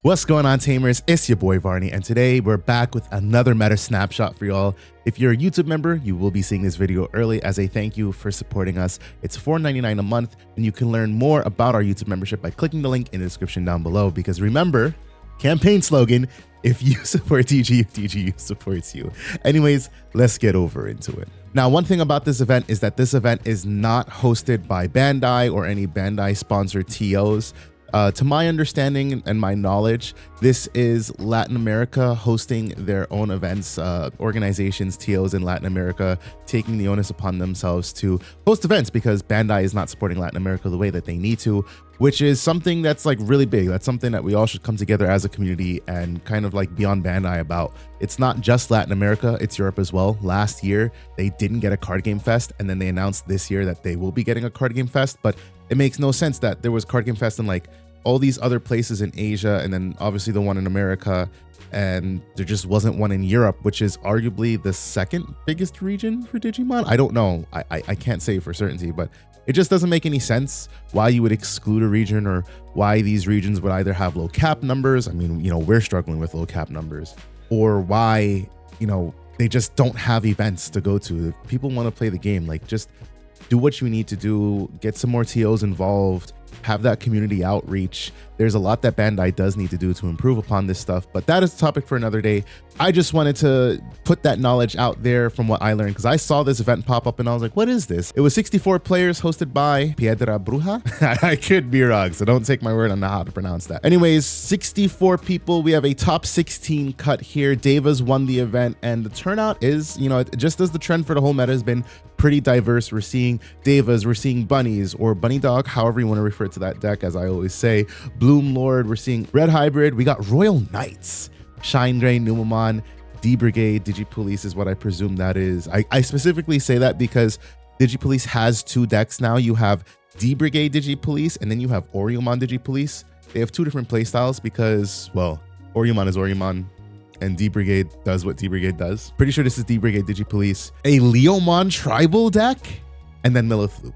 What's going on, Tamers? It's your boy Varney, and today we're back with another meta snapshot for y'all. If you're a YouTube member, you will be seeing this video early as a thank you for supporting us. It's $4.99 a month, and you can learn more about our YouTube membership by clicking the link in the description down below. Because remember, campaign slogan, if you support DGU, DGU supports you. Anyways, let's get over into it. Now, one thing about this event is that this event is not hosted by Bandai or any Bandai sponsored TOs. To my understanding and my knowledge, this is Latin America hosting their own events, organizations, TOs in Latin America, taking the onus upon themselves to host events because Bandai is not supporting Latin America the way that they need to, which is something that's like really big. That's something that we all should come together as a community and kind of like be on Bandai about. It's not just Latin America, it's Europe as well. Last year, they didn't get a card game fest, and then they announced this year that they will be getting a card game fest, but it makes no sense that there was card game fest in like all these other places in Asia, and then obviously the one in America, and there just wasn't one in Europe, which is arguably the second biggest region for Digimon. I don't know. I can't say for certainty, but it just doesn't make any sense why you would exclude a region or why these regions would either have low cap numbers. I mean, you know, we're struggling with low cap numbers, or why, you know, they just don't have events to go to. If people want to play the game, like just do what you need to do, get some more TOs involved, have that community outreach. There's a lot that Bandai does need to do to improve upon this stuff, but that is a topic for another day. I just wanted to put that knowledge out there from what I learned, because I saw this event pop up and I was like, what is this? It was 64 players hosted by Piedra, Bruja. I could be wrong, so don't take my word on how to pronounce that. Anyways, 64 people. We have a top 16 cut here. Devas won the event, and the turnout is, you know, just as the trend for the whole meta has been pretty diverse. We're seeing Devas, we're seeing bunnies or bunny dog, however you want to refer to that deck, as I always say. Bloom Lord, we're seeing Red Hybrid, we got Royal Knights, Shine Drain, Numamon, D Brigade, Digipolice is what I presume that is. I specifically say that because Digipolice has two decks now. You have D Brigade Digipolice, and then you have Oriomon Digipolice. They have two different playstyles because, well, Oriomon is Oriomon, and D Brigade does what D Brigade does. Pretty sure this is D Brigade Digipolice. A Leomon tribal deck, and then Lilith Loop.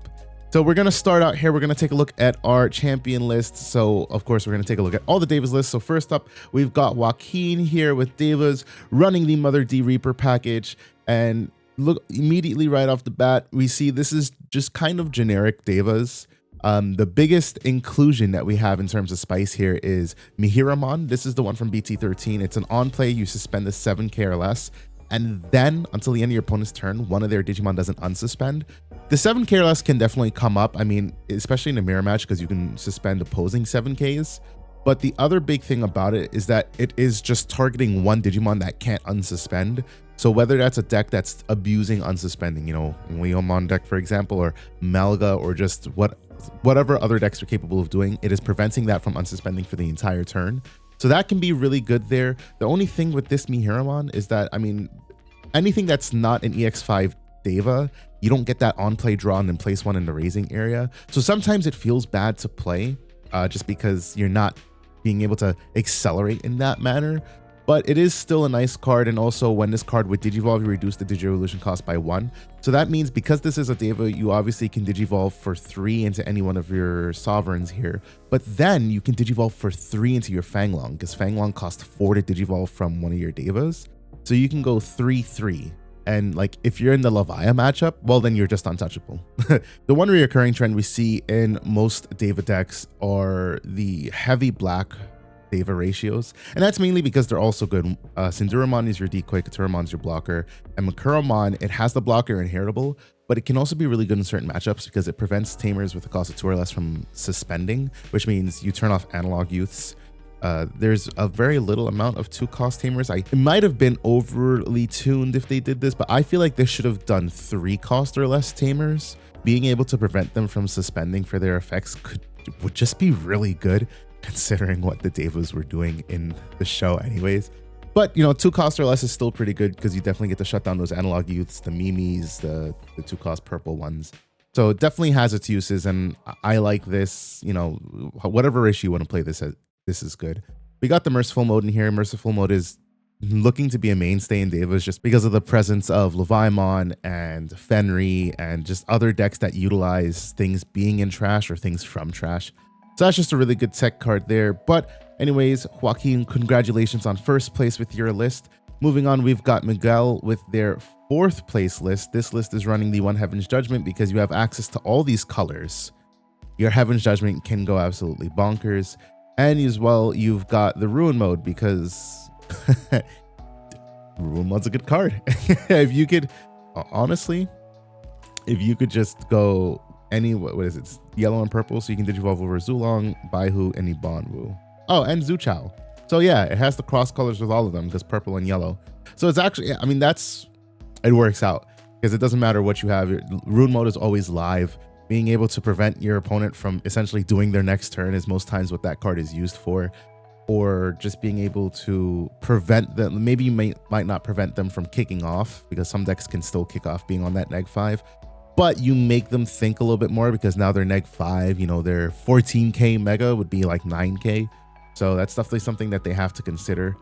So we're gonna start out here. We're gonna take a look at our champion list. So of course we're gonna take a look at all the Devas lists. So first up, we've got Joaquin here with Devas running the Mother D Reaper package. And look, immediately right off the bat, we see this is just kind of generic Devas. The biggest inclusion that we have in terms of spice here is Mihiramon. This is the one from BT13. It's an on play, you suspend the 7k or less, and then until the end of your opponent's turn, one of their Digimon doesn't unsuspend. The 7k or less can definitely come up, I mean, especially in a mirror match, because you can suspend opposing 7ks. But the other big thing about it is that it is just targeting one Digimon that can't unsuspend. So whether that's a deck that's abusing unsuspending, you know, Leomon deck, for example, or Melga, or just whatever other decks are capable of doing, it is preventing that from unsuspending for the entire turn. So that can be really good there. The only thing with this Mihiramon is that, I mean, anything that's not an EX5 Deva, you don't get that on play draw and then place one in the raising area. So sometimes it feels bad to play just because you're not being able to accelerate in that manner. But it is still a nice card, and also when this card would Digivolve, you reduce the Digievolution cost by 1. So that means because this is a Deva, you obviously can Digivolve for 3 into any one of your Sovereigns here. But then you can Digivolve for 3 into your Fanglong, because Fanglong costs 4 to Digivolve from one of your Devas. So you can go 3-3. And like if you're in the Levia matchup, well then you're just untouchable. The one reoccurring trend we see in most Deva decks are the heavy black Deva ratios, and that's mainly because they're also good. Synduramon is your decoy, Katuramon is your blocker, and Makuramon, it has the blocker inheritable, but it can also be really good in certain matchups because it prevents Tamers with a cost of 2 or less from suspending, which means you turn off Analog Youths. There's a very little amount of 2-cost Tamers. It might have been overly tuned if they did this, but I feel like they should have done 3-cost or less Tamers. Being able to prevent them from suspending for their effects would just be really good, considering what the Devas were doing in the show anyways. But you know, 2-cost or less is still pretty good because you definitely get to shut down those Analog Youths, the Mimis, the 2-cost purple ones. So it definitely has its uses, and I like this. You know, whatever ratio you want to play this at, this is good. We got the Merciful mode in here. Merciful mode is looking to be a mainstay in Devas just because of the presence of Leviamon and Fenry and just other decks that utilize things being in trash or things from trash. So that's just a really good tech card there. But Anyways, Joaquin, congratulations on first place with your list. Moving on, we've got Miguel with their fourth place list. This list is running the 1 Heaven's Judgment because you have access to all these colors. Your Heaven's Judgment can go absolutely bonkers. And as well, you've got the Ruin mode because Ruin mode's a good card. If you could, honestly, if you could just go any, what is it? It's yellow and purple, so you can digivolve over Zulong, Baihu, and Ibanwu. Oh, and Zuchao. So yeah, it has the cross colors with all of them because purple and yellow. So it's actually, I mean, it works out because it doesn't matter what you have. Ruin mode is always live. Being able to prevent your opponent from essentially doing their next turn is most times what that card is used for. Or just being able to prevent them. Maybe you might not prevent them from kicking off because some decks can still kick off being on that -5. But you make them think a little bit more because now they're -5. You know, their 14K mega would be like 9K. So that's definitely something that they have to consider.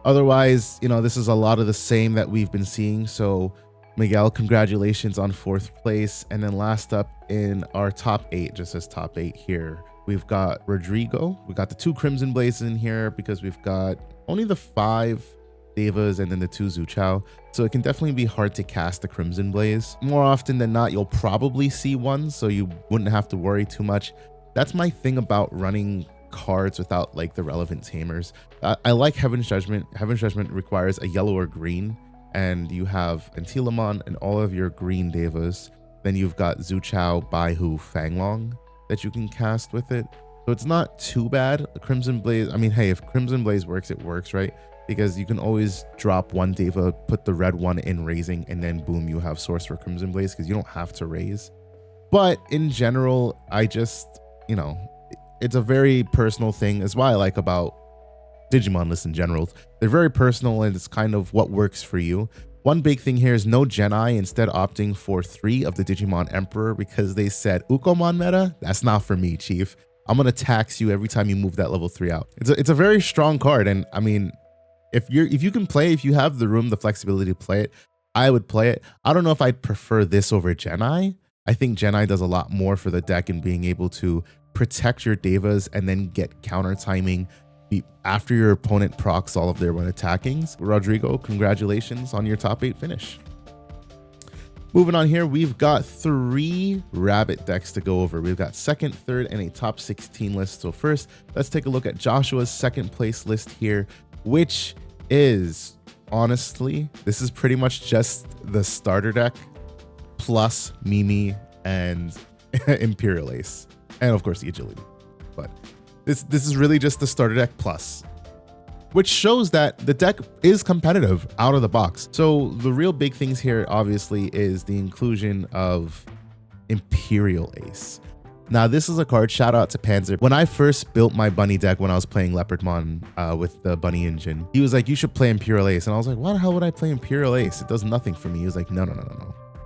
Otherwise, you know, this is a lot of the same that we've been seeing. So Miguel, congratulations on 4th place. And then last up in our top 8, just as top 8 here, we've got Rodrigo. We got the 2 Crimson Blazes in here because we've got only the 5 Devas and then the 2 Zuchao. So it can definitely be hard to cast the Crimson Blaze. More often than not, you'll probably see one, so you wouldn't have to worry too much. That's my thing about running cards without like the relevant tamers. I like Heaven's Judgment. Heaven's Judgment requires a yellow or green, and you have Antilamon and all of your green Devas. Then you've got Zuchao, Baihu, Fanglong that you can cast with it. So it's not too bad. Crimson Blaze, I mean, hey, if Crimson Blaze works, it works, right? Because you can always drop 1 Deva, put the red one in raising, and then boom, you have source for Crimson Blaze because you don't have to raise. But in general, I just, you know, it's a very personal thing. Is why I like about Digimon lists in general. They're very personal and it's kind of what works for you. One big thing here is no Geni, instead opting for 3 of the Digimon Emperor because they said Ukomon meta, that's not for me, chief. I'm gonna tax you every time you move that level 3 out. It's a very strong card, and I mean, if you can play, if you have the room, the flexibility to play it, I would play it. I don't know if I'd prefer this over Geni. I think Geni does a lot more for the deck in being able to protect your Devas and then get counter timing after your opponent procs all of their when attacking. Rodrigo, congratulations on your top 8 finish. Moving on here, we've got 3 rabbit decks to go over. We've got 2nd, 3rd, and a top 16 list. So first, let's take a look at Joshua's 2nd place list here, which is, honestly, this is pretty much just the starter deck plus Mimi and Imperial Ace. And of course the agility. But this is really just the starter deck plus, which shows that the deck is competitive out of the box. So the real big things here obviously is the inclusion of Imperial Ace. Now this is a card, shout out to Panzer. When I first built my bunny deck when I was playing Leopardmon with the bunny engine, he was like, you should play Imperial Ace. And I was like, why the hell would I play Imperial Ace? It does nothing for me. He was like, no.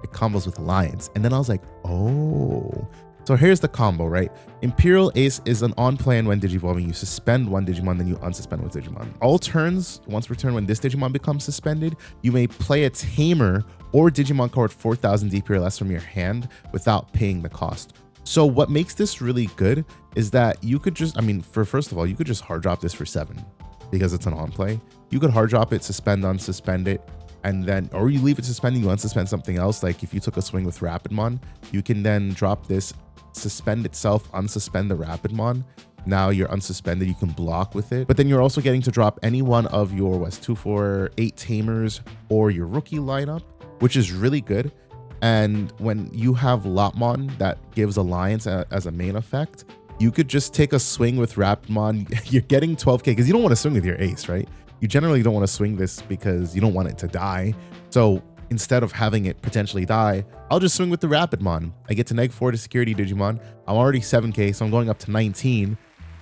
It combos with Alliance. And then I was like, oh. So here's the combo, right? Imperial Ace is an on-plan when digivolving. You suspend 1 Digimon, then you unsuspend 1 Digimon. All turns, once per turn, when this Digimon becomes suspended, you may play a Tamer or Digimon card 4,000 DP or less from your hand without paying the cost. So what makes this really good is that you could just, I mean, first of all, you could just hard drop this for 7 because it's an on-play. You could hard drop it, suspend, unsuspend it, and then, or you leave it suspending, you unsuspend something else. Like if you took a swing with Rapidmon, you can then drop this, suspend itself, unsuspend the Rapidmon. Now you're unsuspended, you can block with it. But then you're also getting to drop any one of your 2, 4, 8 Tamers or your rookie lineup, which is really good. And when you have Lopmon that gives Alliance as a main effect, you could just take a swing with Rapidmon. You're getting 12K because you don't want to swing with your ace, right? You generally don't want to swing this because you don't want it to die. So instead of having it potentially die, I'll just swing with the Rapidmon. I get to -4 to security Digimon. I'm already 7K, so I'm going up to 19.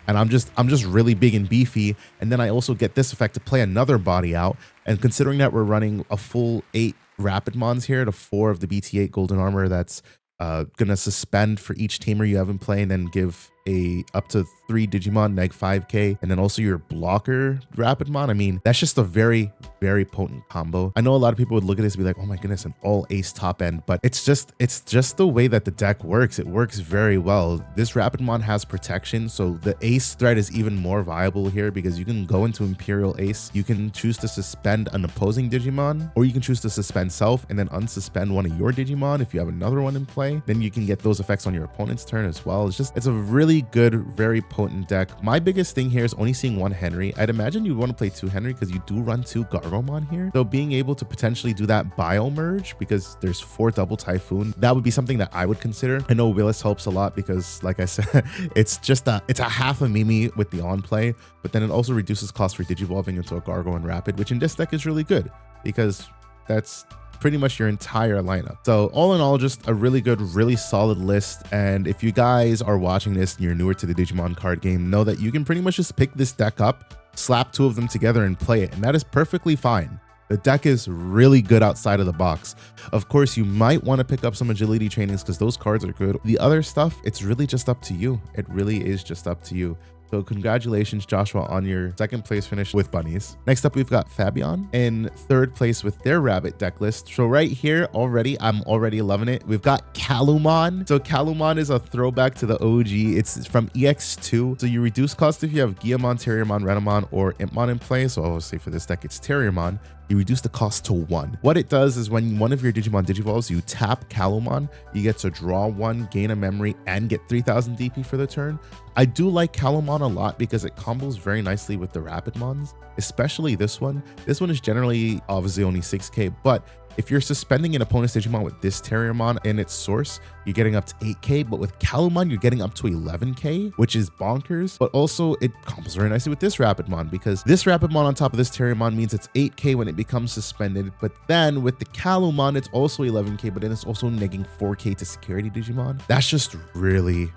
And I'm just really big and beefy. And then I also get this effect to play another body out. And considering that we're running a full 8 Rapidmons here to 4 of the BT8 Golden Armor, that's gonna suspend for each tamer you have in play and then give a up to 3 Digimon, neg 5k, and then also your blocker Rapidmon. I mean, that's just a very, very potent combo. I know a lot of people would look at this and be like, oh my goodness, an all ace top end, but it's just the way that the deck works. It works very well. This Rapidmon has protection, so the ace threat is even more viable here because you can go into Imperial Ace. You can choose to suspend an opposing Digimon, or you can choose to suspend self and then unsuspend one of your Digimon if you have another one in play. Then you can get those effects on your opponent's turn as well. It's a really good, very potent deck. My biggest thing here is only seeing 1 Henry. I'd imagine you'd want to play 2 Henry because you do run 2 Gargomon here. So being able to potentially do that bio merge because there's 4 double Typhoon, that would be something that I would consider. I know Willis helps a lot because, like I said, it's a half a Mimi with the on play, but then it also reduces cost for digivolving into a Gargo and Rapid, which in this deck is really good because that's pretty much your entire lineup. So all in all, just a really good, really solid list. And if you guys are watching this and you're newer to the Digimon card game, know that you can pretty much just pick this deck up, slap 2 of them together and play it, and that is perfectly fine. The deck is really good outside of the box. Of course, you might want to pick up some agility trainings because those cards are good. The other stuff, it's really just up to you. It really is just up to you. So congratulations, Joshua, on your 2nd place finish with bunnies. Next up, we've got Fabian in 3rd place with their rabbit deck list. So right here already, I'm already loving it. We've got Kalumon. So Kalumon is a throwback to the OG. It's from EX2. So you reduce cost if you have Guillamon, Terriermon, Renamon, or Impmon in play. So obviously for this deck, it's Terriermon. You reduce the cost to 1. What it does is when one of your Digimon digivolves, you tap Kalumon, you get to draw 1, gain a memory, and get 3000 DP for the turn. I do like Kalumon a lot because it combos very nicely with the Rapidmons, especially this one. This one is generally obviously only 6k, but if you're suspending an opponent's Digimon with this Terriermon in its source, you're getting up to 8k, but with Kalumon, you're getting up to 11k, which is bonkers. But also, it combos very nicely with this Rapidmon because this Rapidmon on top of this Terriermon means it's 8k when it becomes suspended. But then with the Kalumon, it's also 11k, but then it's also negging 4k to security Digimon. That's just really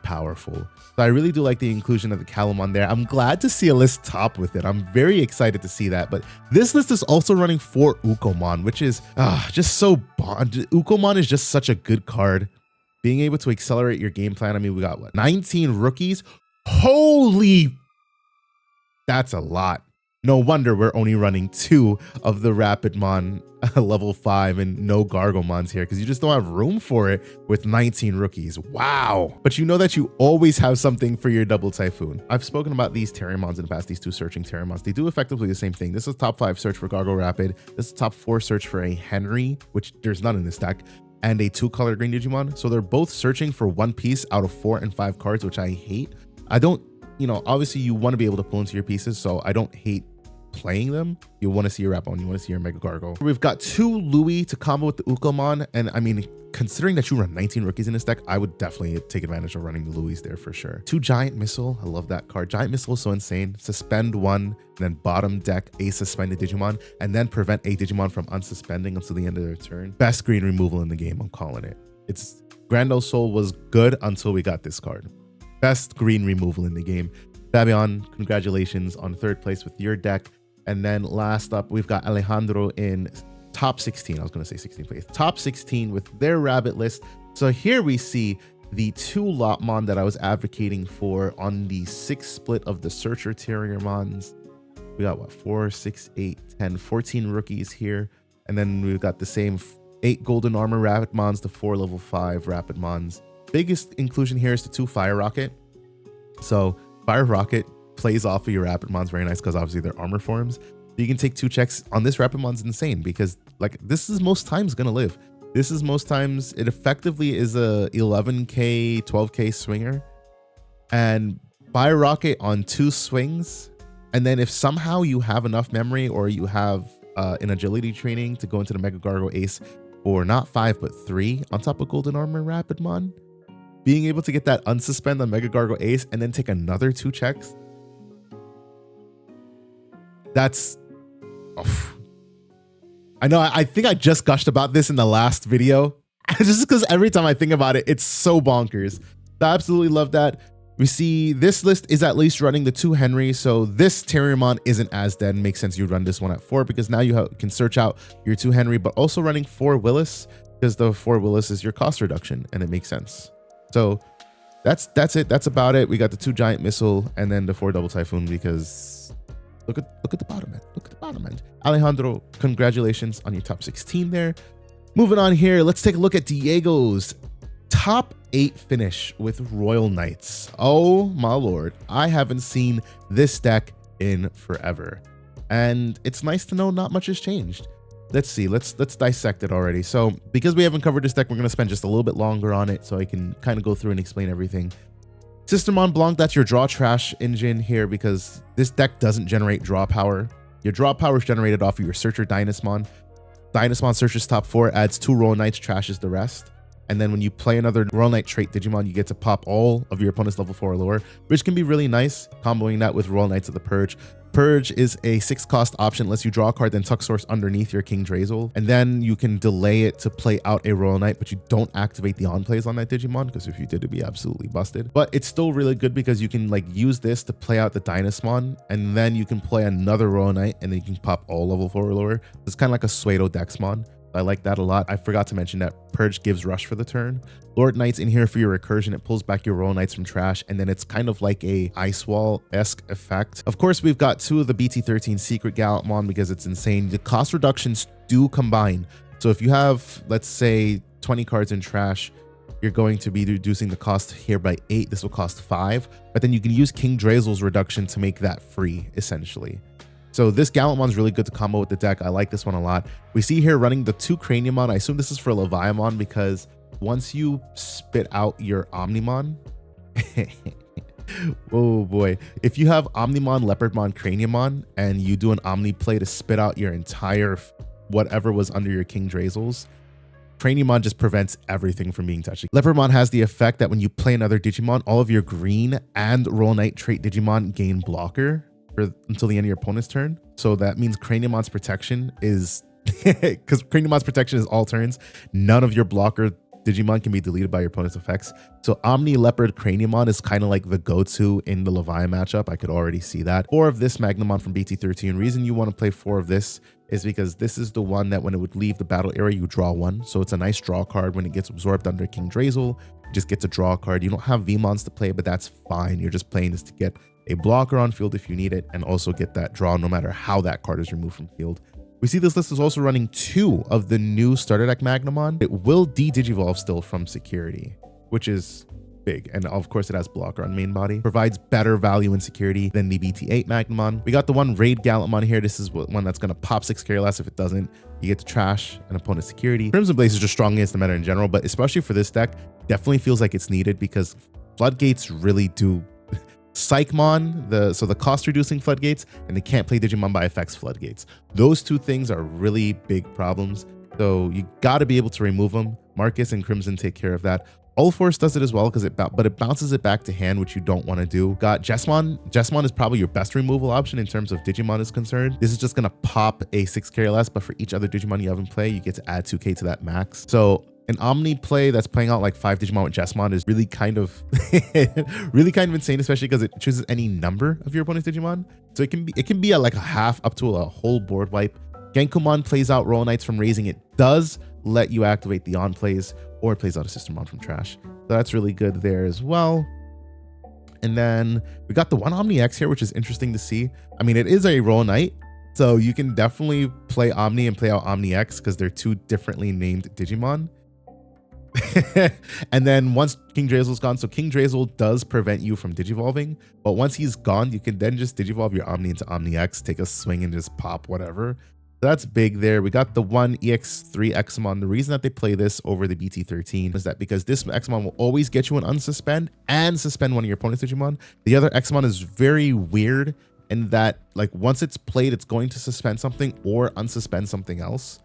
powerful. So I really do like the inclusion of the Kalumon there. I'm glad to see a list top with it. I'm very excited to see that. But this list is also running 4 Ukomon, which is just so bond. Ukomon is just such a good card. Being able to accelerate your game plan. I mean, we got what, 19 rookies? Holy, that's a lot. No wonder we're only running 2 of the Rapidmon level 5 and no Gargomons here because you just don't have room for it with 19 rookies. Wow. But you know that you always have something for your double Typhoon. I've spoken about these Terriermons in the past, these 2 searching Terriermons. They do effectively the same thing. This is top 5 search for Gargo Rapid. This is top 4 search for a Henry, which there's none in this deck, and a 2 color green Digimon. So they're both searching for 1 piece out of 4 and 5 cards, which I hate. I don't, obviously you want to be able to pull into your pieces, so I don't hate playing them. You want to see your Rapon, you want to see your Mega Gargo. We've got 2 Louis to combo with the Ukomon, and I mean, considering that you run 19 rookies in this deck, I would definitely take advantage of running the Louis there for sure. 2 Giant Missile, I love that card. Giant Missile is so insane. Suspend 1, and then bottom deck a suspended Digimon, and then prevent a Digimon from unsuspending until the end of their turn. Best green removal in the game, I'm calling it. It's Grando Soul was good until we got this card. Best green removal in the game. Fabian, congratulations on 3rd place with your deck. And then last up, we've got Alejandro in top 16. I was going to say 16th place. Top 16 with their rabbit list. So here we see the 2 Lotmon that I was advocating for on the 6 split of the Searcher Terriermons. We got what, 4, 6, 8, 10, 14 rookies here. And then we've got the same 8 Golden Armor Rapidmons, the 4 level 5 Rapidmons. Biggest inclusion here is the 2 Fire Rocket. So Fire Rocket plays off of your Rapidmons very nice because obviously they're armor forms. You can take 2 checks on this Rapidmon's insane because like this is most times gonna live. This is most times, it effectively is a 11k, 12k swinger, and Fire Rocket on 2 swings. And then if somehow you have enough memory or you have an agility training to go into the Mega Gargo Ace for not 5 but 3 on top of Golden Armor Rapidmon, being able to get that unsuspend on Mega Gargo Ace and then take another 2 checks, that's, I know, I think I just gushed about this in the last video, just because every time I think about it, it's so bonkers. I absolutely love that. We see this list is at least running the 2 Henry, so this Terriermon isn't as dead. Makes sense you run this one at 4 because now you can search out your 2 Henry, but also running 4 Willis because the 4 Willis is your cost reduction, and it makes sense. So That's it. That's about it. We got the 2 giant missile and then the 4 double typhoon because look at the bottom end. Look at the bottom end. Alejandro, congratulations on your top 16 there. Moving on here, let's take a look at Diego's top 8 finish with Royal Knights. Oh my lord, I haven't seen this deck in forever, and it's nice to know not much has changed. Let's see, let's dissect it already. So because we haven't covered this deck, we're going to spend just a little bit longer on it so I can kind of go through and explain everything. Sister Mon Blanc, that's your draw trash engine here because this deck doesn't generate draw power. Your draw power is generated off of your Searcher Dynasmon. Dynasmon searches top 4, adds 2 Royal Knights, trashes the rest. And then when you play another Royal Knight trait Digimon, you get to pop all of your opponent's level 4 or lower, which can be really nice, comboing that with Royal Knights of the Purge. Purge is a 6-cost option, lets you draw a card, then tuck source underneath your King Drazel. And then you can delay it to play out a Royal Knight, but you don't activate the on-plays on that Digimon, because if you did, it'd be absolutely busted. But it's still really good because you can like use this to play out the Dynasmon, and then you can play another Royal Knight, and then you can pop all level 4 or lower. It's kind of like a Pseudo Dexmon. I like that a lot. I forgot to mention that Purge gives Rush for the turn. Lord Knights in here for your recursion. It pulls back your Royal Knights from trash, and then it's kind of like a Ice Wall-esque effect. Of course, we've got 2 of the BT13 Secret Gallantmon because it's insane. The cost reductions do combine. So if you have, let's say, 20 cards in trash, you're going to be reducing the cost here by 8. This will cost 5, but then you can use King Drazel's reduction to make that free, essentially. So this Gallantmon is really good to combo with the deck. I like this one a lot. We see here running the 2 Craniumon. I assume this is for Leviamon because once you spit out your Omnimon, oh boy. If you have Omnimon, Leopardmon, Craniumon, and you do an Omni play to spit out your entire whatever was under your King Drazels, Craniumon just prevents everything from being touched. Leopardmon has the effect that when you play another Digimon, all of your green and Royal Knight trait Digimon gain blocker until the end of your opponent's turn. So that means Craniumon's protection is because Craniumon's protection is all turns. None of your blocker Digimon can be deleted by your opponent's effects. So Omni Leopard Craniumon is kind of like the go-to in the Levi matchup. I could already see that. 4 of this Magnamon from BT13. Reason you want to play 4 of this is because this is the one that when it would leave the battle area, you draw 1. So it's a nice draw card. When it gets absorbed under King Drazel, you just get to draw a card. You don't have VMons to play, but that's fine. You're just playing this to get a blocker on field if you need it, and also get that draw no matter how that card is removed from field. We see this list is also running 2 of the new starter deck Magnamon. It will de-digivolve still from security, which is big. And of course it has blocker on main body. Provides better value and security than the BT8 Magnamon. We got the 1 Raid Gallantmon here. This is one that's going to pop 6 carry less. If it doesn't, you get to trash an opponent's security. Crimson Blaze is just strong against the meta in general, but especially for this deck, definitely feels like it's needed because Floodgates really do Psychmon, so the cost reducing Floodgates, and they can't play Digimon by effects Floodgates. Those 2 things are really big problems. So you got to be able to remove them. Marcus and Crimson take care of that. Allforce does it as well but it bounces it back to hand, which you don't want to do. Got Jessmon. Jessmon is probably your best removal option in terms of Digimon is concerned. This is just going to pop a 6 carry less, but for each other Digimon you have in play, you get to add 2k to that max. So an Omni play that's playing out like 5 Digimon with Jessmon is really kind of insane, especially because it chooses any number of your opponent's Digimon. So it can be like a half up to a whole board wipe. Genkumon plays out Royal Knights from raising. It does let you activate the on plays, or it plays out a Sistermon from trash. So that's really good there as well. And then we got the 1 Omni X here, which is interesting to see. I mean, it is a Royal Knight, so you can definitely play Omni and play out Omni X because they're 2 differently named Digimon. And then once King Drazel's gone, so King Drazel does prevent you from digivolving, but once he's gone, you can then just digivolve your Omni into Omni X, take a swing and just pop whatever. So that's big there. We got the 1 EX3 Examon. The reason that they play this over the BT13 is that because this Examon will always get you an unsuspend and suspend one of your opponent's Digimon. The other Examon is very weird in that like once it's played, it's going to suspend something or unsuspend something else.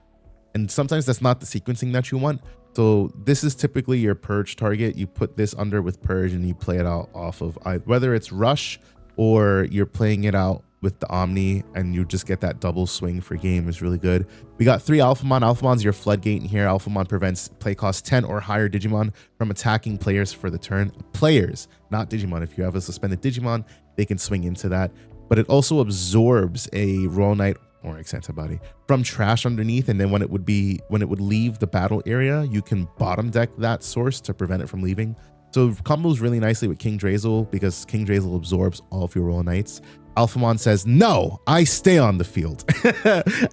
And sometimes that's not the sequencing that you want. So this is typically your Purge target. You put this under with Purge and you play it out off of whether it's Rush or you're playing it out with the Omni and you just get that double swing for game is really good. We got 3 Alphamon. Alphamon's your floodgate in here. Alphamon prevents play cost 10 or higher Digimon from attacking players for the turn. Players, not Digimon. If you have a suspended Digimon, they can swing into that. But it also absorbs a Royal Knight or X Body from trash underneath, and then when it would leave the battle area, you can bottom deck that source to prevent it from leaving. So combos really nicely with King Drazel because King Drazel absorbs all of your Royal Knights. Alphamon says, no, I stay on the field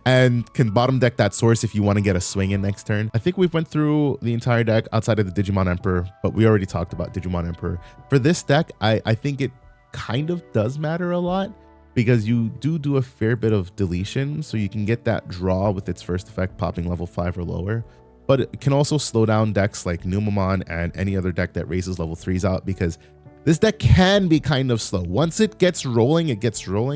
and can bottom deck that source if you want to get a swing in next turn. I think we've went through the entire deck outside of the Digimon Emperor, but we already talked about Digimon Emperor. For this deck, I think it kind of does matter a lot because you do a fair bit of deletion, so you can get that draw with its first effect popping level 5 or lower. But it can also slow down decks like Numamon and any other deck that raises level 3s out because this deck can be kind of slow. Once it gets rolling,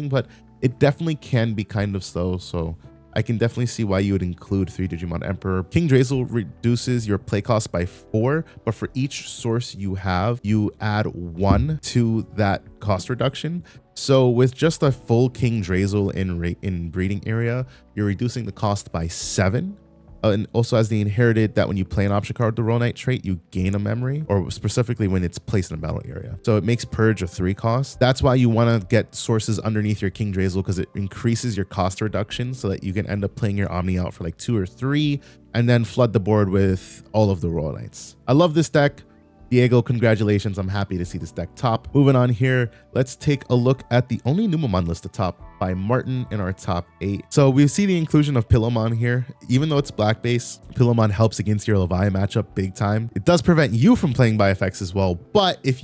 but it definitely can be kind of slow. So I can definitely see why you would include 3 Digimon Emperor. King Drazel reduces your play cost by 4, but for each source you have, you add 1 to that cost reduction. So with just a full King Drazel in breeding area, you're reducing the cost by 7. And also has the inherited that when you play an option card with the Royal Knight trait, you gain a memory, or specifically when it's placed in a battle area. So it makes Purge a 3 cost. That's why you want to get sources underneath your King Drazel because it increases your cost reduction so that you can end up playing your Omni out for like 2 or 3 and then flood the board with all of the Royal Knights. I love this deck. Diego, congratulations. I'm happy to see this deck top. Moving on here, let's take a look at the only Numamon list to top by Martin in our top 8. So we see the inclusion of Pillowmon here. Even though it's black base, Pillowmon helps against your Levi matchup big time. It does prevent you from playing by effects as well. But if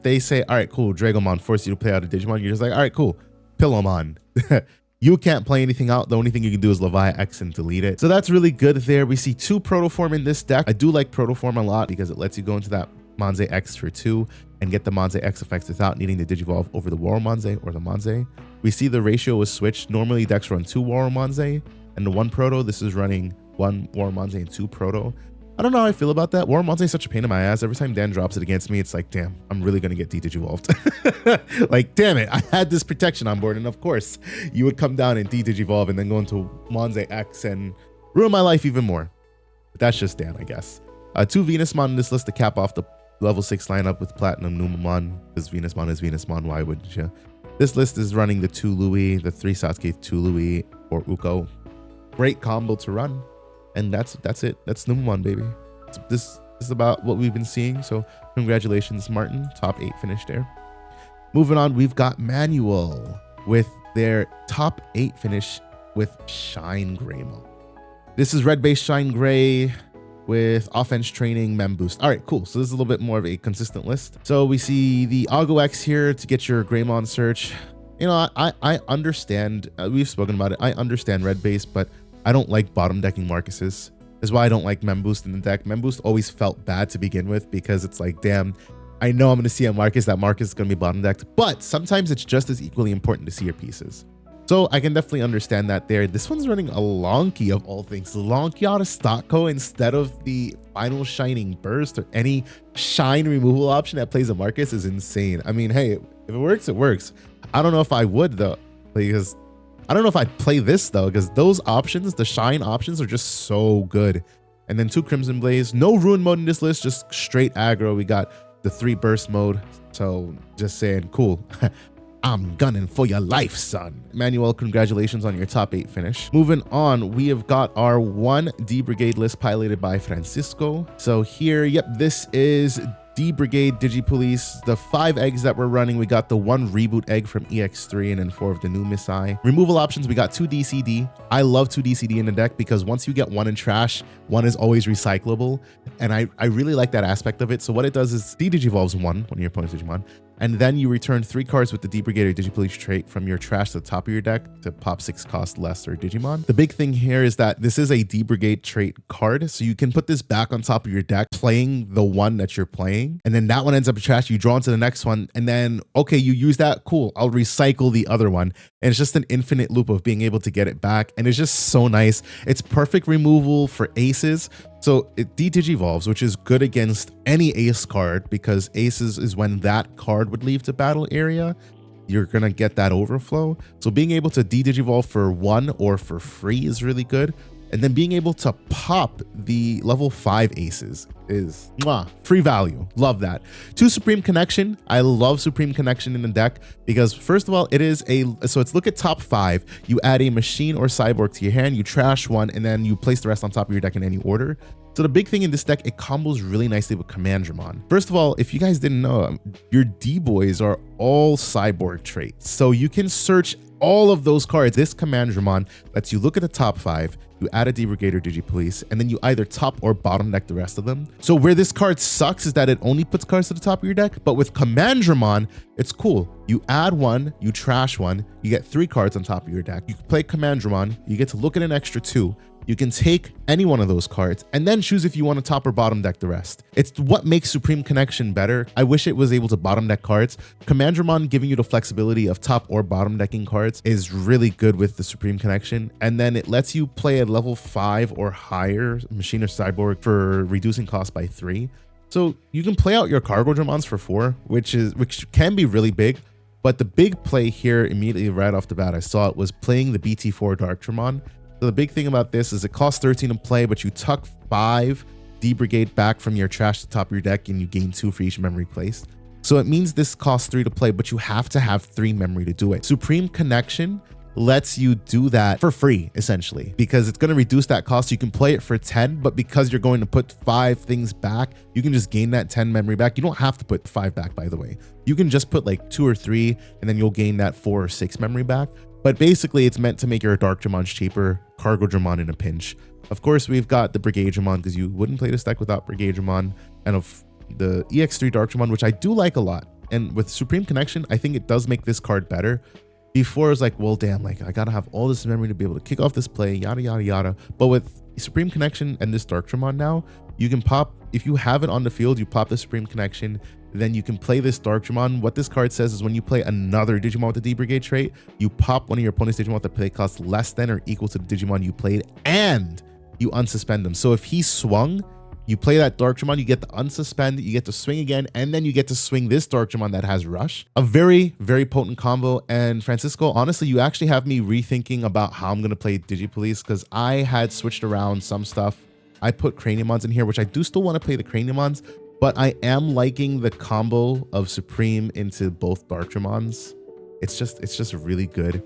they say, all right, cool, Dragomon force you to play out a Digimon, you're just like, all right, cool, Pillowmon. You can't play anything out. The only thing you can do is Levi X and delete it. So that's really good there. We see 2 Protoform in this deck. I do like Protoform a lot because it lets you go into that Monze X for 2 and get the Monze X effects without needing to Digivolve over the Waromonze or the Monze. We see the ratio is switched. Normally decks run 2 Waromonze and the 1 Proto. This is running 1 Waromonze and 2 Proto. I don't know how I feel about that. Waromonze is such a pain in my ass. Every time Dan drops it against me, it's like, damn, I'm really going to get de-digivolved. Like, damn it, I had this protection on board. And of course, you would come down and de-digivolve and then go into Monze X and ruin my life even more. But that's just Dan, I guess. 2 Venusmon in this list to cap off the level 6 lineup with Platinum Numamon. Because Venusmon is Venusmon, why wouldn't you? This list is running the 2 Louis, the 3 Sasuke, 2 Louis, or Uko. Great combo to run. And that's it. That's Numamon, baby. This is about what we've been seeing. So congratulations, Martin. Top 8 finish there. Moving on, we've got Manual with their top 8 finish with Shine Greymon. This is red base Shine Gray with offense training, mem boost. All right, cool. So this is a little bit more of a consistent list. So we see the Augo X here to get your Greymon search. You know, I understand. We've spoken about it. I understand red base, but I don't like bottom decking Marcuses. That's why I don't like Mem Boost in the deck. Mem Boost always felt bad to begin with because it's like, damn, I know I'm going to see a Marcus. That Marcus is going to be bottom decked, but sometimes it's just as equally important to see your pieces. So I can definitely understand that there. This one's running a Lonky of all things. Lonky out of Stockco instead of the final Shining Burst or any shine removal option that plays a Marcus is insane. I mean, hey, if it works, it works. I don't know if I would though, because I don't know if I'd play this though, because those options, the shine options are just so good. And then 2 Crimson Blaze, no Ruin mode in this list, just straight aggro. We got the 3 Burst mode. So just saying, cool. I'm gunning for your life, son. Manuel, congratulations on your top 8 finish. Moving on, we have got our 1 D Brigade list piloted by Francisco. So here, yep, this is D Brigade Digipolice. The 5 eggs that we're running, we got the 1 reboot egg from EX3 and then 4 of the new Missai. Removal options, we got 2 DCD. I love 2 DCD in the deck because once you get 1 in trash, 1 is always recyclable. And I really like that aspect of it. So what it does is D-Digivolves 1 on your opponent's Digimon. And then you return 3 cards with the D Brigade or Digipolice trait from your trash to the top of your deck to pop 6 cost lesser Digimon. The big thing here is that this is a D Brigade trait card. So you can put this back on top of your deck, playing the one that you're playing. And then that one ends up trash. You draw into the next one. And then, okay, you use that. Cool. I'll recycle the other one. And it's just an infinite loop of being able to get it back. And it's just so nice. It's perfect removal for aces. So it de-digivolves, which is good against any ace card because aces is when that card would leave the battle area. You're going to get that overflow. So being able to de-digivolve for 1 or for free is really good. And then being able to pop the level 5 aces is free value. Love that. 2 Supreme Connection. I love Supreme Connection in the deck because first of all, it is so it's look at top 5. You add a machine or cyborg to your hand, you trash 1, and then you place the rest on top of your deck in any order. So the big thing in this deck, it combos really nicely with Commandramon. First of all, if you guys didn't know, your D-Boys are all cyborg traits. So you can search all of those cards. This Commandramon lets you look at the top 5, you add a D-Brigade or Digipolice, and then you either top or bottom deck the rest of them. So where this card sucks is that it only puts cards to the top of your deck, but with Commandramon, it's cool. You add 1, you trash 1, you get 3 cards on top of your deck. You can play Commandramon, you get to look at an extra 2, you can take any one of those cards and then choose if you want to top or bottom deck the rest. It's what makes Supreme Connection better. I wish it was able to bottom deck cards. Commandramon giving you the flexibility of top or bottom decking cards is really good with the Supreme Connection. And then it lets you play a level 5 or higher machine or cyborg for reducing cost by 3. So you can play out your Cargo Dramons for 4, which can be really big. But the big play here immediately right off the bat, I saw it, was playing the BT4 Dark Dramon. So the big thing about this is it costs 13 to play, but you tuck 5 D-Brigade back from your trash to the top of your deck and you gain 2 for each memory placed. So it means this costs 3 to play, but you have to have 3 memory to do it. Supreme Connection lets you do that for free, essentially, because it's going to reduce that cost. You can play it for 10, but because you're going to put 5 things back, you can just gain that 10 memory back. You don't have to put 5 back, by the way. You can just put like 2 or 3, and then you'll gain that 4 or 6 memory back. But basically, it's meant to make your Dark Dramons cheaper, Cargo Dramon in a pinch. Of course, we've got the Brigade Dramon, because you wouldn't play this deck without Brigade Dramon, and of the EX3 Dark Dramon, which I do like a lot. And with Supreme Connection, I think it does make this card better. Before, it was like, well, damn, like I gotta have all this memory to be able to kick off this play, yada, yada, yada. But with Supreme Connection and this Dark Dramon now, you can pop, if you have it on the field, you pop the Supreme Connection, then you can play this Dark Dramon. What this card says is when you play another Digimon with the D-Brigade trait, you pop one of your opponent's Digimon with the play cost less than or equal to the Digimon you played, and you unsuspend them. So if he swung, you play that Dark Dramon, you get to unsuspend, you get to swing again, and then you get to swing this Dark Dramon that has Rush. A very, very potent combo. And Francisco, honestly, you actually have me rethinking about how I'm going to play Digipolice, because I had switched around some stuff. I put Craniumons in here, which I do still want to play the Craniumons, but I am liking the combo of Supreme into both Dark Dramons. It's just really good.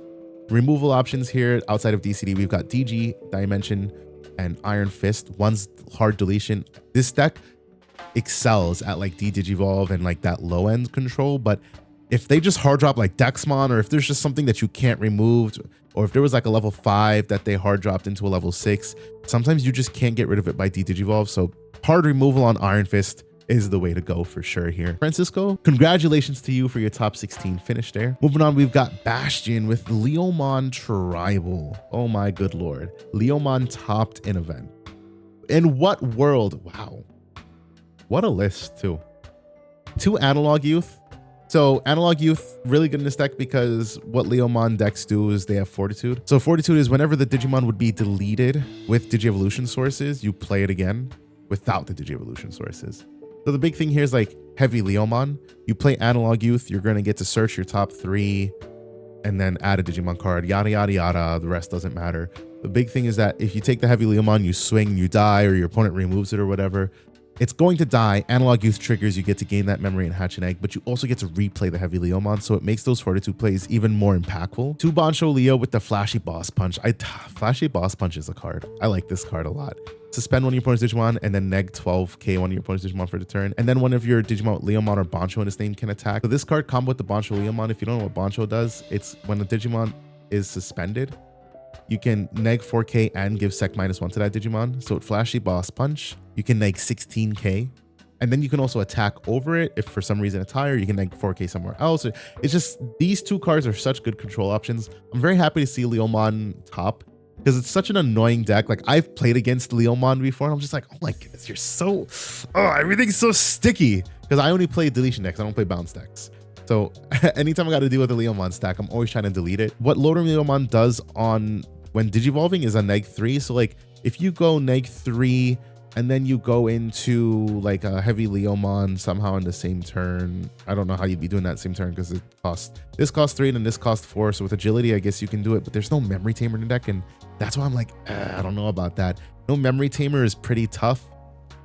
Removal options here outside of DCD, we've got DG, Dimension, and Iron Fist. One's hard deletion. This deck excels at like D-Digivolve and like that low end control, but if they just hard drop like Dexmon, or if there's just something that you can't remove, or if there was like a level 5 that they hard dropped into a level 6, sometimes you just can't get rid of it by D-Digivolve. So hard removal on Iron Fist is the way to go for sure here. Francisco, congratulations to you for your top 16 finish there. Moving on, we've got Bastion with Leomon Tribal. Oh my good lord. Leomon topped an event. In what world? Wow. What a list too. 2 Analog Youth. So Analog Youth, really good in this deck because what Leomon decks do is they have Fortitude. So Fortitude is whenever the Digimon would be deleted with Digievolution sources, you play it again without the Digievolution sources. So the big thing here is like heavy Leomon. You play Analog Youth, you're going to get to search your top 3 and then add a Digimon card, yada, yada, yada. The rest doesn't matter. The big thing is that if you take the heavy Leomon, you swing, you die, or your opponent removes it or whatever, it's going to die. Analog Youth triggers, you get to gain that memory and hatch an egg, but you also get to replay the heavy Leomon, so it makes those Fortitude plays even more impactful. 2 Bancho Leo with the Flashy Boss Punch. Flashy Boss Punch is a card. I like this card a lot. Suspend one of your opponent's Digimon and then neg 12k one of your opponent's Digimon for the turn. And then one of your Digimon, Leomon or Bancho in its name, can attack. So this card combo with the Bancho Leomon, if you don't know what Bancho does, it's when the Digimon is suspended, you can neg 4k and give sec -1 to that Digimon. So with Flashy Boss Punch, you can neg 16k. And then you can also attack over it. If for some reason it's higher, you can neg 4k somewhere else. It's just, these 2 cards are such good control options. I'm very happy to see Leomon top, because it's such an annoying deck. Like, I've played against Leomon before, and I'm just like, oh my goodness, you're so, everything's so sticky. Because I only play deletion decks, I don't play bounce decks. So anytime I got to deal with a Leomon stack, I'm always trying to delete it. What Loader Leomon does on when Digivolving is a neg 3. So like, if you go neg 3 and then you go into like a heavy Leomon somehow in the same turn, I don't know how you'd be doing that same turn, because it costs, this costs 3 and then this costs 4. So with agility, I guess you can do it, but there's no memory tamer in the deck, and that's why I'm like, I don't know about that. No memory tamer is pretty tough,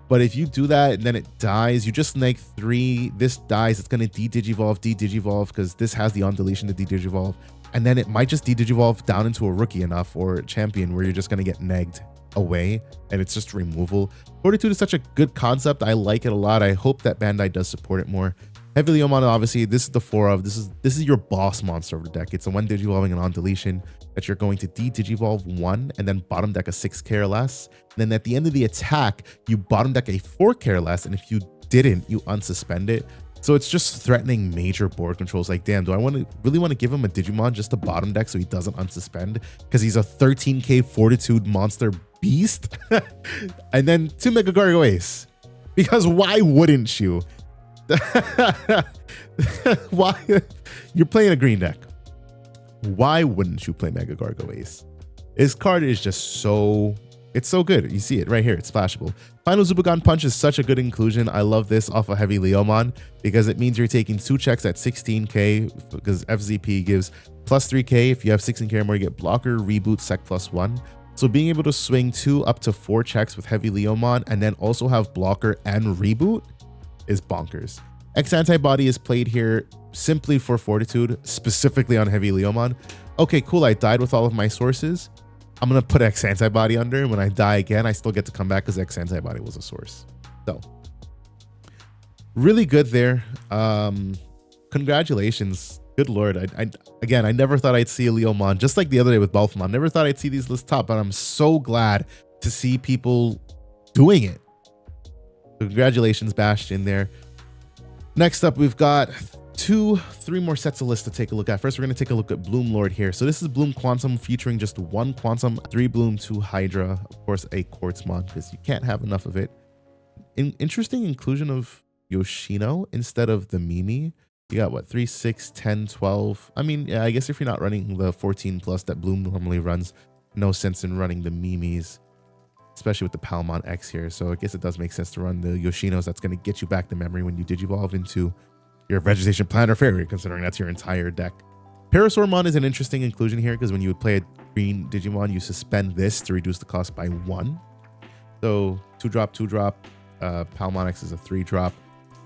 but if you do that and then it dies, you just neg 3, this dies, it's gonna D-Digivolve, because this has the on deletion to D-Digivolve, and then it might just D-Digivolve down into a rookie enough or champion where you're just gonna get negged away, and it's just removal. Fortitude is such a good concept. I like it a lot. I hope that Bandai does support it more. Heavy Leomon, obviously, this is the 4 of. This is your boss monster of the deck. It's a 1 Digivolving and on deletion that you're going to de-Digivolve 1 and then bottom deck a 6k or less. And then at the end of the attack, you bottom deck a 4k or less, and if you didn't, you unsuspend it. So it's just threatening major board controls. Like, damn, do I really want to give him a Digimon just to bottom deck so he doesn't unsuspend? Because he's a 13k Fortitude monster beast? And then 2 Mega Gargo Ace. Because why wouldn't you? Why? You're playing a green deck. Why wouldn't you play Mega Gargo Ace? His card is just so... It's so good. You see it right here. It's splashable. Final Zubagon Punch is such a good inclusion. I love this off of Heavy Leomon because it means you're taking 2 checks at 16k because FZP gives plus 3k. If you have 16k or more, you get blocker, reboot, sec plus 1. So being able to swing 2 up to 4 checks with Heavy Leomon and then also have blocker and reboot is bonkers. X Antibody is played here simply for Fortitude, specifically on Heavy Leomon. Okay, cool. I died with all of my sources. I'm going to put X Antibody under, and when I die again, I still get to come back because X Antibody was a source. So, really good there. Congratulations. Good Lord. Again, I never thought I'd see a Leomon, just like the other day with Balthamon. Never thought I'd see these lists top, but I'm so glad to see people doing it. Congratulations, bashed in there. Next up, we've got 3 more sets of lists to take a look at. First, we're going to take a look at Bloom Lord here. So this is Bloom Quantum featuring just 1 Quantum, 3 Bloom, 2 Hydra, of course, a Quartzmon because you can't have enough of it. Interesting inclusion of Yoshino instead of the Mimi. You got what, 3, 6, 10, 12. I mean, yeah, I guess if you're not running the 14 plus that Bloom normally runs, no sense in running the Mimis, especially with the Palmon X here. So I guess it does make sense to run the Yoshinos. That's going to get you back the memory when you Digivolve into your Vegetation Planter Fairy, considering that's your entire deck. Parasaurmon is an interesting inclusion here because when you would play a green Digimon, you suspend this to reduce the cost by 1. So 2-drop, 2-drop. Palmon X is a 3-drop.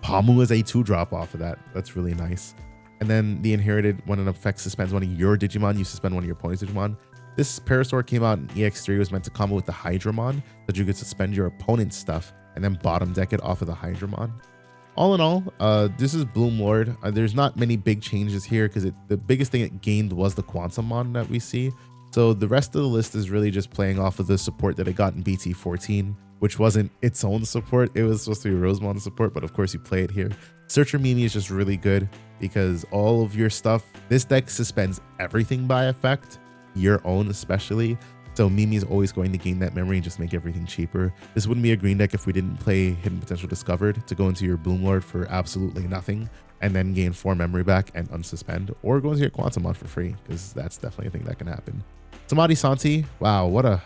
Pamu is a 2-drop off of that. That's really nice. And then the Inherited, when an effect suspends one of your Digimon, you suspend one of your opponent's Digimon. This Parasaur came out in EX3, was meant to combo with the Hydramon, that you could suspend your opponent's stuff and then bottom deck it off of the Hydramon. All in all, this is Bloom Lord. There's not many big changes here because the biggest thing it gained was the Quantumon that we see. So the rest of the list is really just playing off of the support that it got in BT14, which wasn't its own support. It was supposed to be Rosemon support, but of course you play it here. Searcher Mimi is just really good because all of your stuff, this deck suspends everything by effect, your own especially. So Mimi is always going to gain that memory and just make everything cheaper. This wouldn't be a green deck if we didn't play Hidden Potential Discovered to go into your Bloom Lord for absolutely nothing and then gain 4 memory back and unsuspend, or go into your Quantumon for free because that's definitely a thing that can happen. Samadhi Santi, wow, what a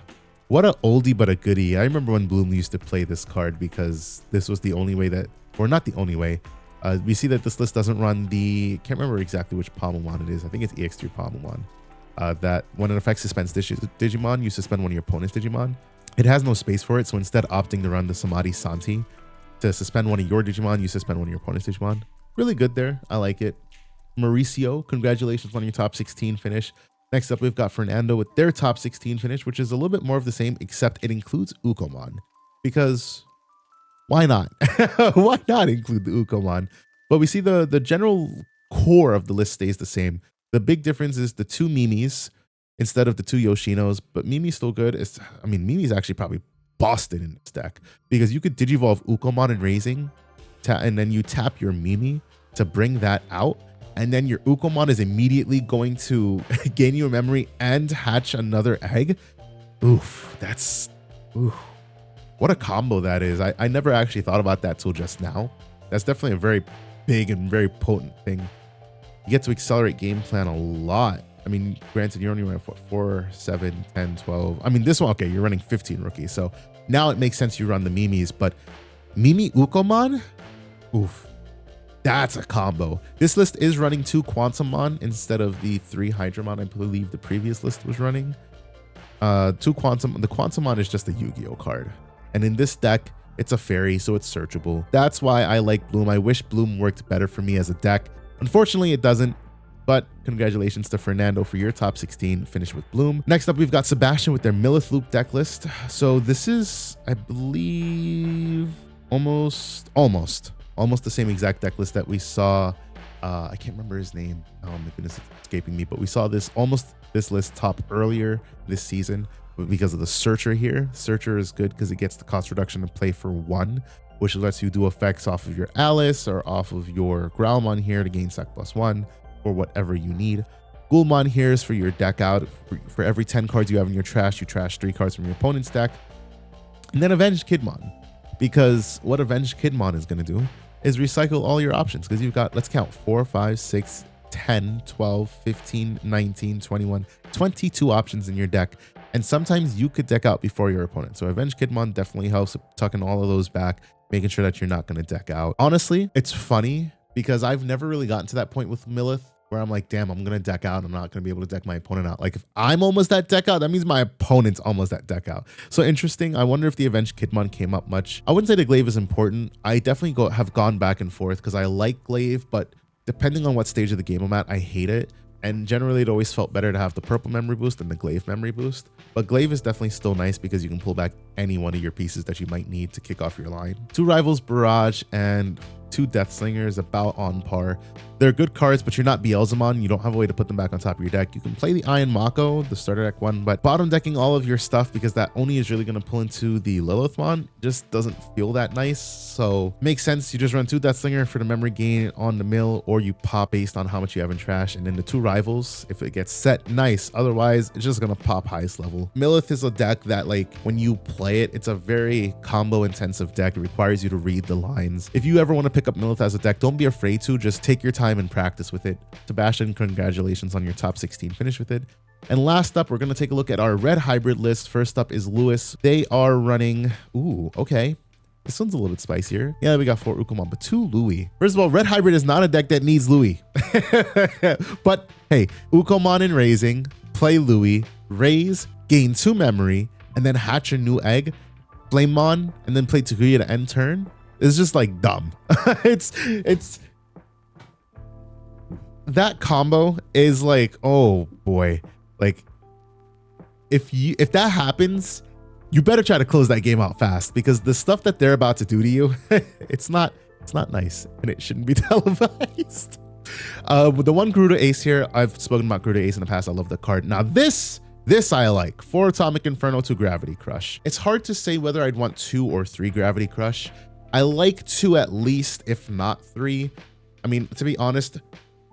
oldie but a goodie. I remember when Bloom used to play this card because this was the only way that, or not the only way. We see that this list doesn't run the, can't remember exactly which Palmon it is. I think it's EX3 Palmon. That when an effect suspends Digimon, you suspend one of your opponent's Digimon. It has no space for it, so instead opting to run the Samadhi Santi to suspend one of your Digimon, you suspend one of your opponent's Digimon. Really good there. I like it. Mauricio, congratulations on your top 16 finish. Next up, we've got Fernando with their top 16 finish, which is a little bit more of the same, except it includes Ukomon. Because why not? Why not include the Ukomon? But we see the general core of the list stays the same. The big difference is the 2 Mimis instead of the 2 Yoshinos, but Mimi's still good. Mimi's actually probably busted in this deck because you could Digivolve Ukomon and Raising, and then you tap your Mimi to bring that out, and then your Ukomon is immediately going to gain you a memory and hatch another egg. Oof, what a combo that is. I never actually thought about that till just now. That's definitely a very big and very potent thing. You get to accelerate game plan a lot. I mean, granted, you're only running 4, 7, 10, 12. I mean, this one, okay, you're running 15 rookies. So now it makes sense you run the Mimis, but Mimi Ukomon, oof, that's a combo. This list is running 2 Quantumon instead of the 3 Hydramon I believe the previous list was running. 2 Quantum, the Quantumon is just a Yu-Gi-Oh card. And in this deck, it's a fairy, so it's searchable. That's why I like Bloom. I wish Bloom worked better for me as a deck. Unfortunately, it doesn't. But congratulations to Fernando for your top 16 finish with Bloom. Next up, we've got Sebastian with their Millith Loop deck list. So this is, I believe, almost the same exact deck list that we saw. I can't remember his name. Oh my goodness, it's escaping me. But we saw this list top earlier this season because of the Searcher here. Searcher is good because it gets the cost reduction to play for 1, which lets you do effects off of your Alice or off of your Growlmon here to gain sec +1 or whatever you need. Ghoulmon here is for your deck out. For every 10 cards you have in your trash, you trash 3 cards from your opponent's deck. And then Avenged Kidmon, because what Avenged Kidmon is going to do is recycle all your options, because you've got, let's count, 4, 5, 6, 10, 12, 15, 19, 21, 22 options in your deck. And sometimes you could deck out before your opponent. So Avenged Kidmon definitely helps tucking all of those back, making sure that you're not going to deck out. Honestly, it's funny because I've never really gotten to that point with Millith where I'm like, damn, I'm going to deck out. I'm not going to be able to deck my opponent out. Like if I'm almost at deck out, that means my opponent's almost at deck out. So interesting. I wonder if the Avenged Kidmon came up much. I wouldn't say the Glaive is important. I definitely have gone back and forth because I like Glaive, but depending on what stage of the game I'm at, I hate it. And generally, it always felt better to have the purple memory boost than the Glaive memory boost. But Glaive is definitely still nice because you can pull back any one of your pieces that you might need to kick off your line. 2 Rivals Barrage and 2 Deathslingers about on par. They're good cards, but you're not Beelzemon. You don't have a way to put them back on top of your deck. You can play the Iron Mako, the starter deck one, but bottom decking all of your stuff because that only is really going to pull into the Lilithmon just doesn't feel that nice. So makes sense. You just run 2 Deathslinger for the memory gain on the mill, or you pop based on how much you have in trash. And then the 2 Rivals, if it gets set, nice. Otherwise, it's just going to pop highest level. Millith is a deck that, like, when you play it, it's a very combo intensive deck. It requires you to read the lines. If you ever want to pick up Millith as a deck, don't be afraid to. Just take your time and practice with it. Sebastian, congratulations on your top 16 finish with it. And last up, we're going to take a look at our red hybrid list. First up is Lewis. They are running, ooh, okay, this one's a little bit spicier. Yeah, we got 4 Ukomon, but 2 Louis. First of all, red hybrid is not a deck that needs Louis. But hey, Ukomon in raising, play Louis, raise, gain 2 memory, and then hatch a new egg, Flamemon, and then play Takuya to end turn. It's just like dumb. it's that combo is like, oh boy, like if that happens, you better try to close that game out fast, because the stuff that they're about to do to you, it's not nice, and it shouldn't be televised. With the one Garuda Ace here, I've spoken about Garuda Ace in the past. I love the card. Now this I like. 4 Atomic Inferno, 2 Gravity Crush. It's hard to say whether I'd want 2 or 3 Gravity Crush. I like 2 at least, if not 3. I mean, to be honest,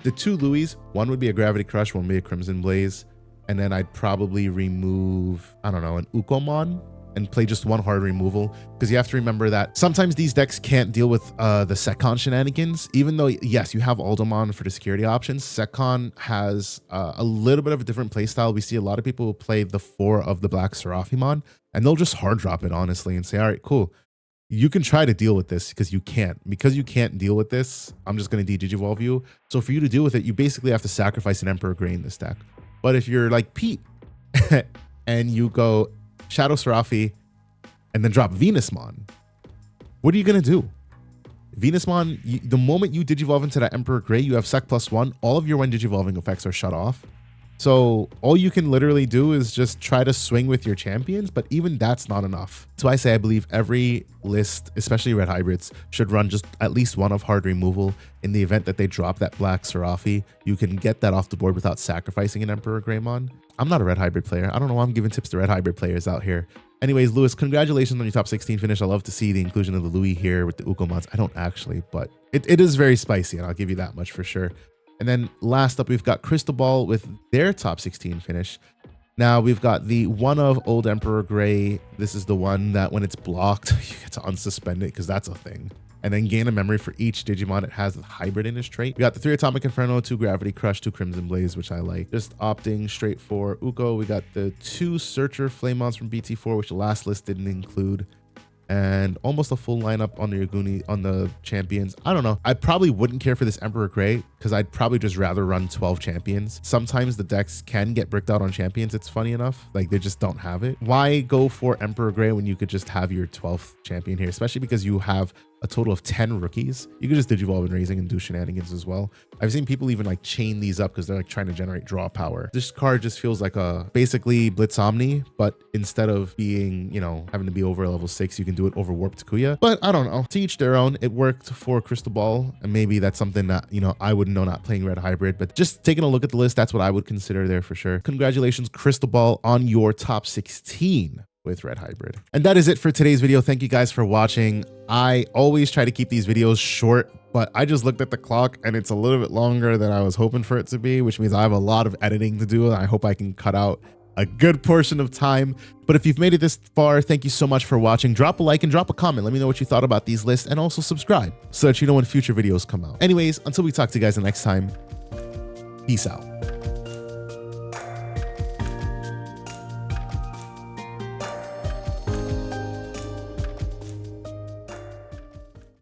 the 2 Louis, one would be a Gravity Crush, one would be a Crimson Blaze, and then I'd probably remove, I don't know, an Ukomon and play just 1 hard removal, because you have to remember that sometimes these decks can't deal with the Secon shenanigans. Even though, yes, you have Aldomon for the security options, Secon has a little bit of a different playstyle. We see a lot of people who play the 4 of the Black Seraphimon, and they'll just hard drop it, honestly, and say, all right, cool. You can try to deal with this because you can't. Because you can't deal with this, I'm just going to Digivolve you. So for you to deal with it, you basically have to sacrifice an Emperor Grey in this deck. But if you're like Pete and you go Shadow Seraphi and then drop Venusmon, what are you going to do? Venusmon, the moment you Digivolve into that Emperor Grey, you have Sec +1. All of your when Digivolving effects are shut off. So all you can literally do is just try to swing with your champions, but even that's not enough. So I say I believe every list, especially red hybrids, should run just at least 1 of hard removal. In the event that they drop that Black Seraphi, you can get that off the board without sacrificing an Emperor Greymon. I'm not a red hybrid player. I don't know why I'm giving tips to red hybrid players out here. Anyways, Lewis, congratulations on your top 16 finish. I love to see the inclusion of the Louis here with the Ukomons. I don't actually, but it is very spicy, and I'll give you that much for sure. And then last up, we've got Crystal Ball with their top 16 finish. Now we've got the 1 of Old Emperor Grey. This is the one that when it's blocked, you get to unsuspend it because that's a thing. And then gain a memory for each Digimon it has a hybrid in its trait. We got the 3 Atomic Inferno, 2 Gravity Crush, 2 Crimson Blaze, which I like. Just opting straight for Uko. We got the 2 Searcher Flamemons from BT4, which the last list didn't include. And almost a full lineup on the Yaguni, on the champions. I don't know. I probably wouldn't care for this Emperor Grey because I'd probably just rather run 12 champions. Sometimes the decks can get bricked out on champions. It's funny enough. Like they just don't have it. Why go for Emperor Grey when you could just have your 12th champion here? Especially because you have a total of 10 rookies. You could just Digivolve and Raising and do shenanigans as well. I've seen people even like chain these up because they're like trying to generate draw power. This card just feels like a basically Blitz Omni, but instead of being, you know, having to be over level 6, you can do it over Warp Takuya. But I don't know. To each their own. It worked for Crystal Ball, and maybe that's something that, you know, I wouldn't know not playing Red Hybrid, but just taking a look at the list, that's what I would consider there for sure. Congratulations, Crystal Ball, on your top 16 with Red Hybrid. And that is it for today's video. Thank you guys for watching. I always try to keep these videos short, but I just looked at the clock and it's a little bit longer than I was hoping for it to be, which means I have a lot of editing to do, and I hope I can cut out a good portion of time. But if you've made it this far, thank you so much for watching. Drop a like and drop a comment. Let me know what you thought about these lists, and also subscribe so that you know when future videos come out. Anyways, until we talk to you guys the next time, peace out.